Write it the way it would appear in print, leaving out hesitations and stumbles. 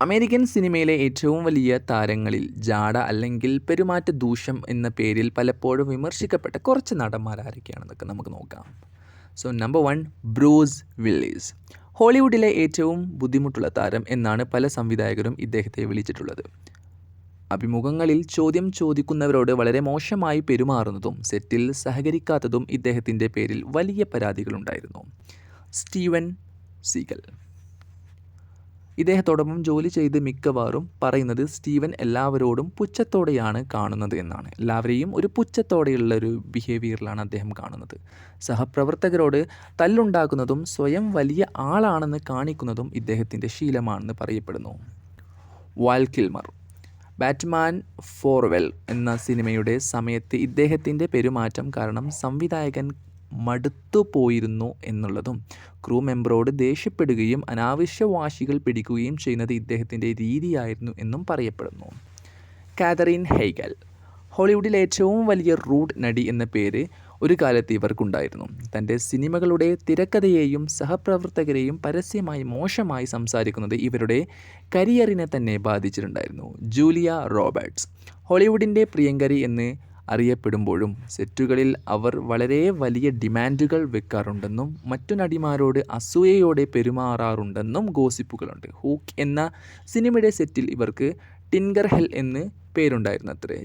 American സിനിമയിലെ ഏറ്റവും വലിയ താരങ്ങളിൽ ജാട അല്ലെങ്കിൽ പെരുമാറ്റ ദൂഷ്യം എന്ന പേരിൽ പലപ്പോഴും വിമർശിക്കപ്പെട്ട കുറച്ച് നടന്മാരാരൊക്കെയാണെന്നൊക്കെ നമുക്ക് നോക്കാം. So number 1, Bruce Willis. ഹോളിവുഡിലെ ഏറ്റവും ബുദ്ധിമുട്ടുള്ള താരം എന്നാണ് പല സംവിധായകരും ഇദ്ദേഹത്തെ വിളിച്ചിട്ടുള്ളത്. അഭിമുഖങ്ങളിൽ ചോദ്യം ചോദിക്കുന്നവരോട് വളരെ മോശമായി പെരുമാറുന്നതും സെറ്റിൽ സഹകരിക്കാത്തതും ഇദ്ദേഹത്തിൻ്റെ പേരിൽ വലിയ പരാതികളുണ്ടായിരുന്നു. സ്റ്റീവൻ സീഗൽ. ഇദ്ദേഹത്തോടൊപ്പം ജോലി ചെയ്ത് മിക്കവാറും പറയുന്നത് സ്റ്റീവൻ എല്ലാവരോടും പുച്ഛത്തോടെയാണ് കാണുന്നത് എന്നാണ്. എല്ലാവരെയും ഒരു പുച്ഛത്തോടെയുള്ള ഒരു ബിഹേവിയറിലാണ് അദ്ദേഹം കാണുന്നത്. സഹപ്രവർത്തകരോട് തല്ലുണ്ടാക്കുന്നതും സ്വയം വലിയ ആളാണെന്ന് കാണിക്കുന്നതും ഇദ്ദേഹത്തിൻ്റെ ശീലമാണെന്ന് പറയപ്പെടുന്നു. വാൽ കിൽമർ. ബാറ്റ്മാൻ ഫോർവെൽ എന്ന സിനിമയുടെ സമയത്ത് ഇദ്ദേഹത്തിൻ്റെ പെരുമാറ്റം കാരണം സംവിധായകൻ മടുത്തുപോയിരുന്നു എന്നുള്ളതും ക്രൂ മെമ്പറോട് ദേഷ്യപ്പെടുകയും അനാവശ്യ വാശികൾ പിടിക്കുകയും ചെയ്യുന്നത് ഇദ്ദേഹത്തിൻ്റെ രീതിയായിരുന്നു എന്നും പറയപ്പെടുന്നു. കാതറിൻ ഹെയ്ഗൽ. ഹോളിവുഡിലെ ഏറ്റവും വലിയ റൂഡ് നടി എന്ന പേര് ഒരു കാലത്ത് ഇവർക്കുണ്ടായിരുന്നു. തൻ്റെ സിനിമകളുടെ തിരക്കഥയെയും സഹപ്രവർത്തകരെയും പരസ്യമായി മോശമായി സംസാരിക്കുന്നത് ഇവരുടെ കരിയറിനെ തന്നെ ബാധിച്ചിട്ടുണ്ടായിരുന്നു. Julia Roberts. ഹോളിവുഡിൻ്റെ പ്രിയങ്കരി എന്ന് അറിയപ്പെടുമ്പോഴും സെറ്റുകളിൽ അവർ വളരെ വലിയ ഡിമാൻഡുകൾ വെക്കാറുണ്ടെന്നും മറ്റു നടിമാരോട് അസൂയയോടെ പെരുമാറാറുണ്ടെന്നും ഗോസിപ്പുകളുണ്ട്. ഹൂക്ക് എന്ന സിനിമയുടെ സെറ്റിൽ ഇവർക്ക് ടിൻഗർ ഹെൽ എന്ന് പേരുണ്ടായിരുന്നത്രേ.